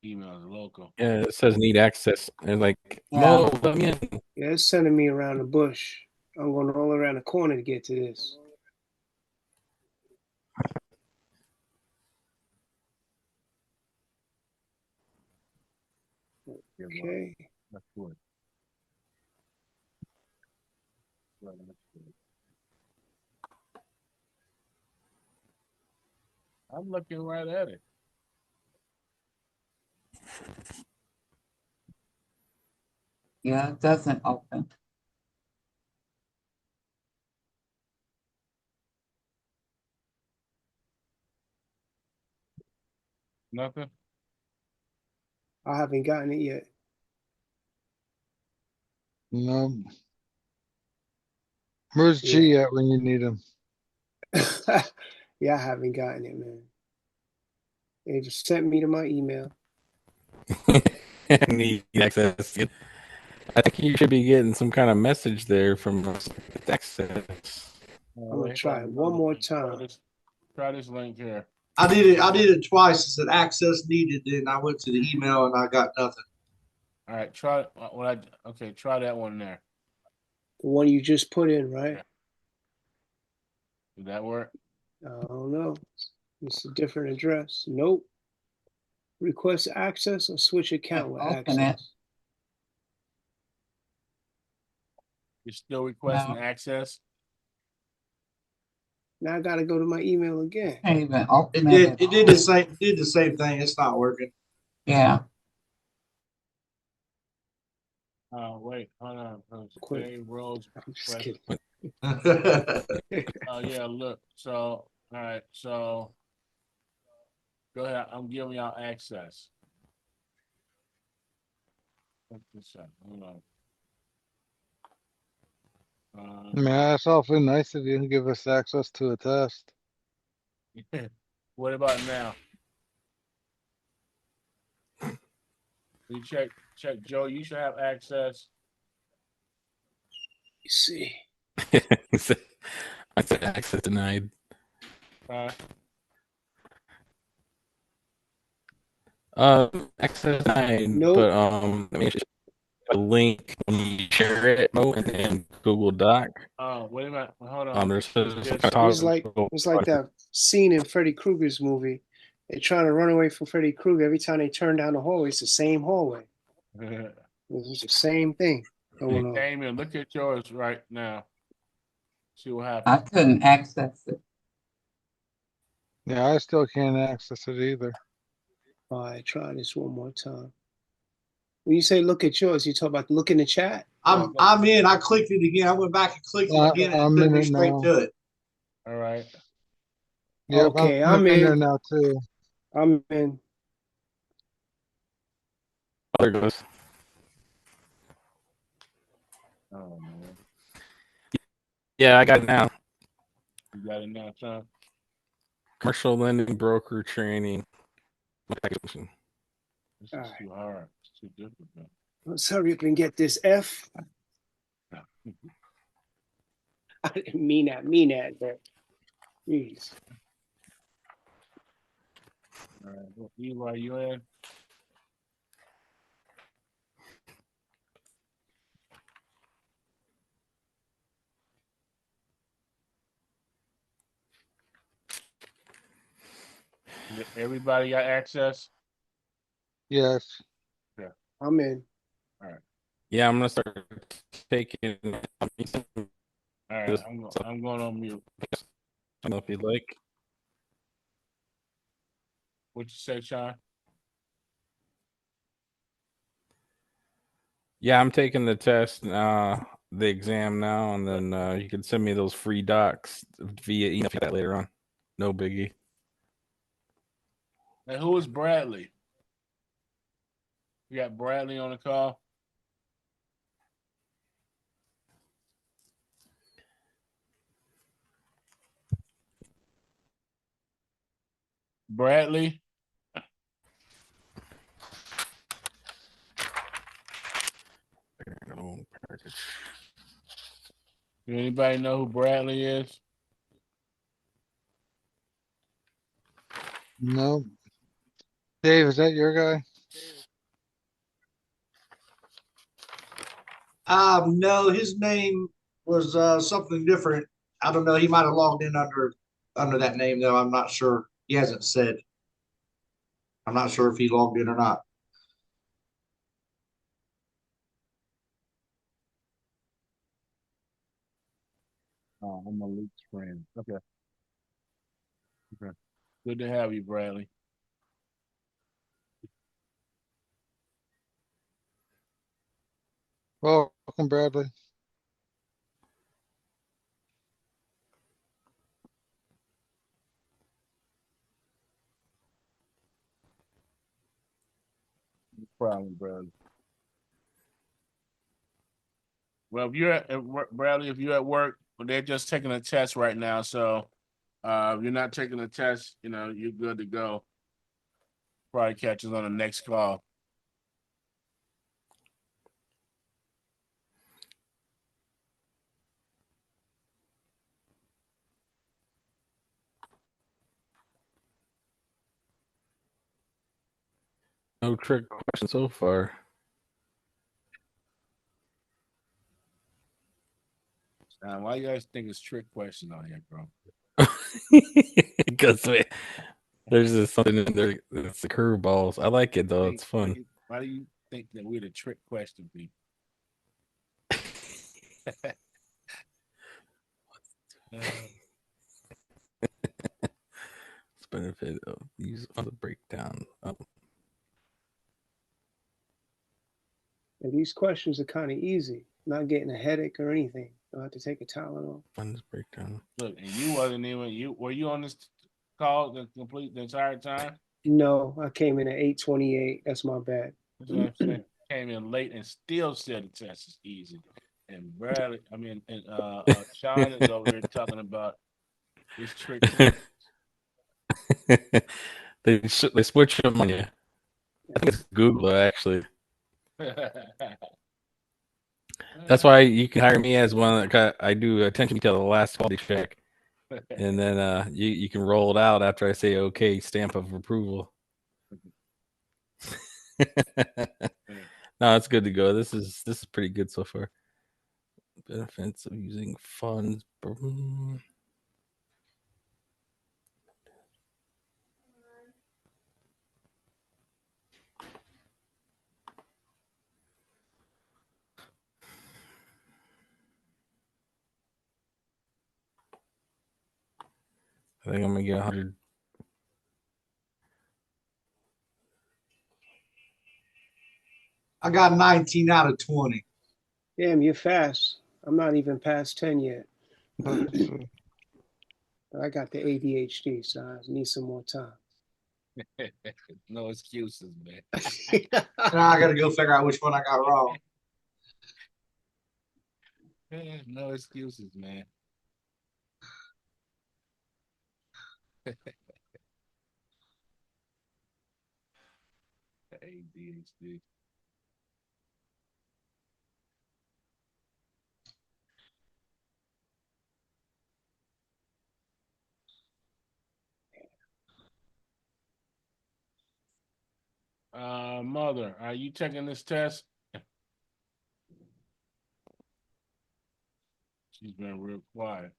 Email is local. Yeah, it says need access. And like, Yeah. Mo, let me in. Yeah, it's sending me around the bush. I'm going all around the corner to get to this. Okay. That's good. Right, that's good. I'm looking right at it. Yeah, it doesn't open. Nothing. I haven't gotten it yet. No. Where's Yeah. G at when you need him? Yeah, I haven't gotten it, man. They just sent me to my email. Need access. I think you should be getting some kind of message there from access. I'm gonna try it one more time. Try this link here. I did it twice. It said access needed. Then I went to the email and I got nothing. All right, try okay, try that one there. The one you just put in, right? Did that work? I don't know. It's a different address. Nope. Request access or switch account with Open it. access. You're still requesting No. access? Now I gotta go to my email again. Can't even open It it. did the same thing. It's not working. Yeah. Oh, wait, hold on. Quick. Dave Rose. I'm just kidding. Oh, yeah, look. So, all right, so go ahead. I'm giving y'all access. Check this out. Hold on. Man, that's awfully nice of you to give us access to a test. What about now? You check Joe. You should have access. You see. I said access denied. Access denied. Nope. But I mean, it's just a link when you share it, and Google Doc. Oh, wait a minute. Hold on. There's some This- kind of It's like that scene in Freddy Krueger's movie. They're trying to run away from Freddy Krueger. Every time they turn down the hallway, it's the same hallway. It's the same thing going on. Damien, look at yours right now. See what I happens. couldn't access it. Yeah, I still can't access it either. All right, try this one more time. When you say look at yours, you talk about look in the chat. I'm in. I clicked it again. I went back and clicked it again and I'm it took in me it straight now. to it. All right. Yep, Okay, I'm I'm in there in. now too. I'm in. There it goes. Oh man, Yeah, I got it now. you got it now, son. Commercial lending broker training. This is All right. too hard. It's too difficult. Let's hurry up and get this F. I didn't mean that, but jeez. All right. Well, Eli, you in? Everybody got access? Yes. I'm in. Yeah, I'm gonna start taking. All right. I'm going on mute. I don't know if you'd like. What you say, Sean? Yeah, I'm taking the test, the exam now, and then you can send me those free docs via email that later on. No biggie. And who is Bradley? We got Bradley on the call. Bradley. Do anybody know who Bradley is? No. Dave, is that your guy? No, his name was something different. I don't know. He might have logged in under that name though. I'm not sure. He hasn't said. I'm not sure if he logged in or not. Oh, I'm a Luke's friend. Okay. Good to have you, Bradley. Welcome, Bradley. No problem, Bradley. Well, if you're at work, Bradley, if you're at work, they're just taking a test right now. So if you're not taking a test, you're good to go. Probably catch us on the next call. No trick question so far. Why you guys think it's trick question on here, bro? Because there's just something in there. It's the curveballs. I like it though. It's fun. Why do you think that we're the trick question people? It's benefit of use on the breakdown. And these questions are kind of easy. Not getting a headache or anything. Don't have to take a Tylenol. Funds breakdown. Look, and you wasn't even were you on this call the entire time? No, I came in at 8:28. That's my bad. That's what I'm saying. came in late and still said the test is easy. And Bradley, I mean, and Sean is over here talking about this trick. They switch them on you. I think it's Google actually. That's why you can hire me as one. I do attention to the last quality check, and then you can roll it out after I say okay, stamp of approval. No, it's good to go. This is pretty good so far. Benefits of using funds. I think I'm gonna get 100. I got 19 out of 20. Damn, you're fast. I'm not even past 10 yet. But I got the ADHD, so I need some more time. No excuses, man. Now I gotta go figure out which one I got wrong. No excuses, man. ADHD. Mother, are you taking this test? She's been real quiet.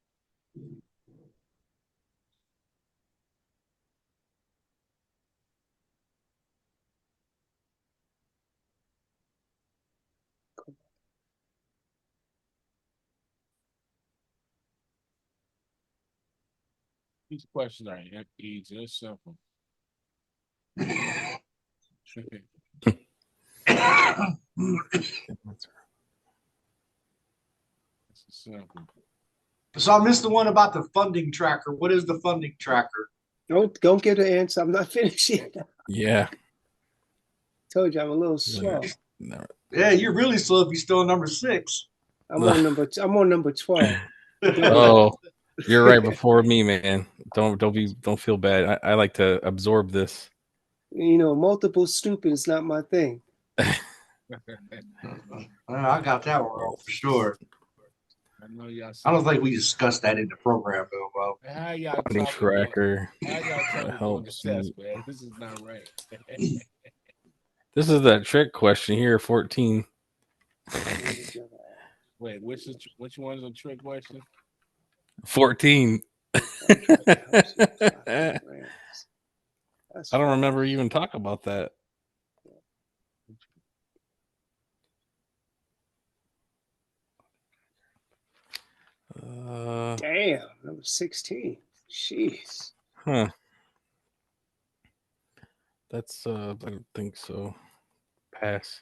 These questions are easy. It's simple. It's simple. So I missed the one about the funding tracker. What is the funding tracker? Don't get an answer. I'm not finished yet. Yeah. Told you I'm a little slow. No. Yeah, you're really slow if you're still number 6. I'm on number 12. Oh, you're right before me, man. Don't feel bad. I like to absorb this. You know, multiple stupid is not my thing. I got that one wrong for sure. I know y'all. I don't think we discussed that in the program, though, bro. How y'all Funding talking tracker. How y'all talking doing the helps test, me. man? This is not right. This is that trick question here, 14. Wait, which one's a trick question? 14. I That's don't remember even talking about that. Damn, number 16. Jeez. Huh. That's I don't think so. Pass.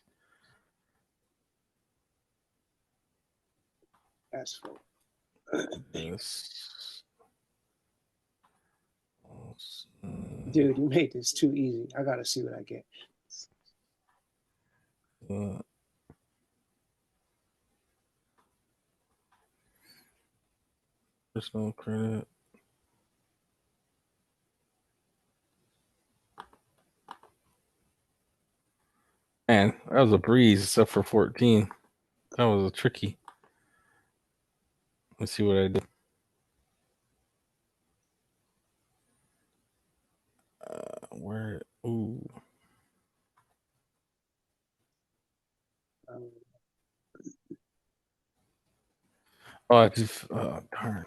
That's for This. dude, you made this too easy. I gotta see what I get. Personal credit. Man, that was a breeze except for 14. That was a tricky. Let's see what I did. Where? Ooh. Oh, I just. Darn.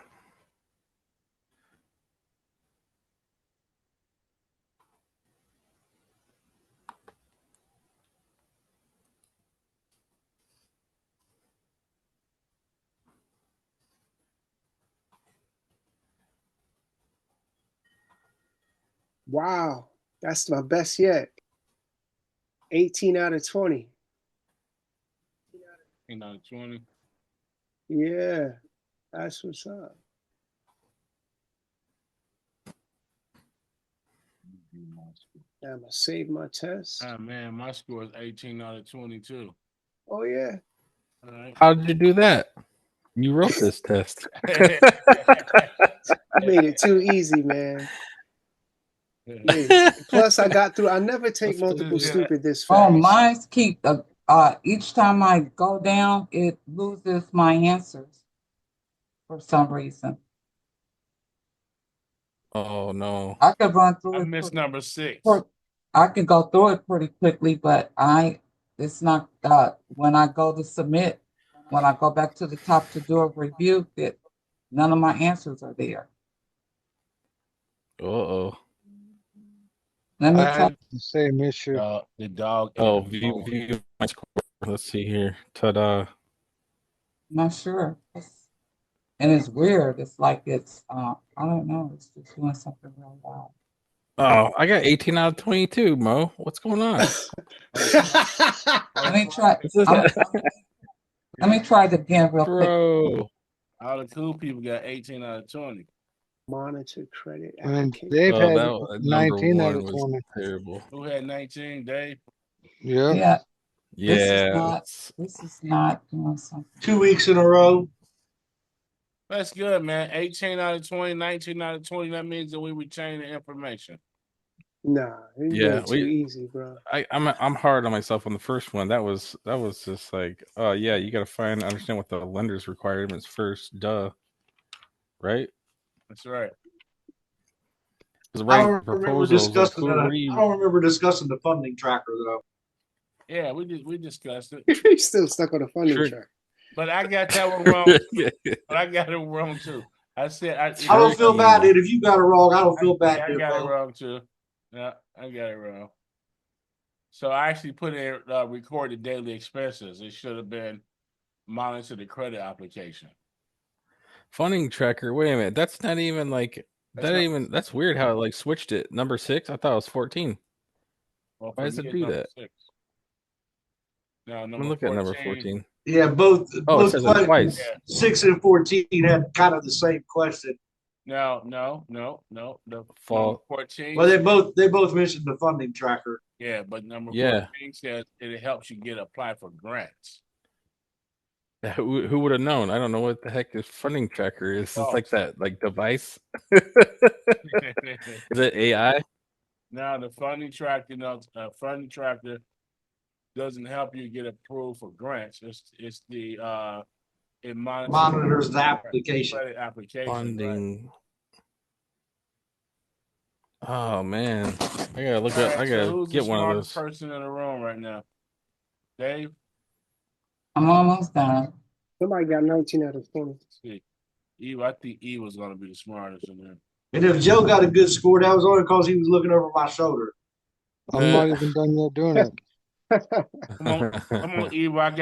Wow, that's my best yet. 18 out of 20. 18 out of 20. Yeah, that's what's up. I'm gonna save my test. Ah man, my score is 18 out of 22. Oh yeah. All right. How did you do that? You wrote this test. You made it too easy, man. Plus, I got through. I never take multiple stupid this fast. Oh, mine's keep each time I go down, it loses my answers for some reason. Oh no. I could run through I it. missed number 6. I can go through it pretty quickly, but it's not when I go to submit, when I go back to the top to do a review, that none of my answers are there. Uh-oh. Let me I try. had the same issue. The dog. Oh, ate view my score. Let's see here. Ta-da. Not sure. And it's weird. It's like it's I don't know. It's just doing something real loud. Oh, I got 18 out of 22, Mo. What's going on? Let me try. This is- Let me try it again real quick. Bro. All the cool people got 18 out of 20. Monitor credit And application. Dave Oh, had that was, number 19 out one of was 20. terrible. Who had 19? Dave? Yeah. Yeah, Yeah. this is not doing something. 2 weeks in a row. That's good, man. 18 out of 20, 19 out of 20. That means that we retain the information. Nah, you Yeah, made it too easy, bro. I'm hard on myself on the first one. That was just like, oh yeah, you got to understand what the lender's requirements first. Duh. Right? That's right. I Because writing don't remember proposals, like, discussing who that. were you? I don't remember discussing the funding tracker though. Yeah, we discussed it. You're still stuck on the funding Sure. track. But I got that one wrong. But I got it wrong too. I said I don't feel bad, dude. If you got it wrong, I don't feel bad. I dude, got it bro. wrong too. Yeah, I got it wrong. So I actually put in recorded daily expenses. It should have been monitor the credit application. Funding tracker. Wait a minute. That's not even like that's weird how it like switched it. Number 6? I thought it was 14. Well, Why for does me, it it's do number that? 6. Now I'm number gonna look at number 14. 14. Yeah, both. Oh, it both says it twice. Yeah. 6 and 14 had kind of the same question. No. The Fall. number 14. Well, they both mentioned the funding tracker. Yeah, but number Yeah. 14 says it helps you apply for grants. Who would have known? I don't know what the heck this funding tracker is. It's like that like device. Is it AI? Now the funding tracker, doesn't help you get approved for grants. It's the it Monitors the application. credit application. Right? Funding. Oh man, I gotta look All up. right, I so gotta who's get the one of smartest those. person in the room right now? Dave? I'm almost done. Somebody got 19 out of 20. See. Eve, I think Eve was gonna be the smartest in there. And if Joe got a good score, that was only because he was looking over my shoulder. I'm not even done yet doing it. Come on, Eve, I got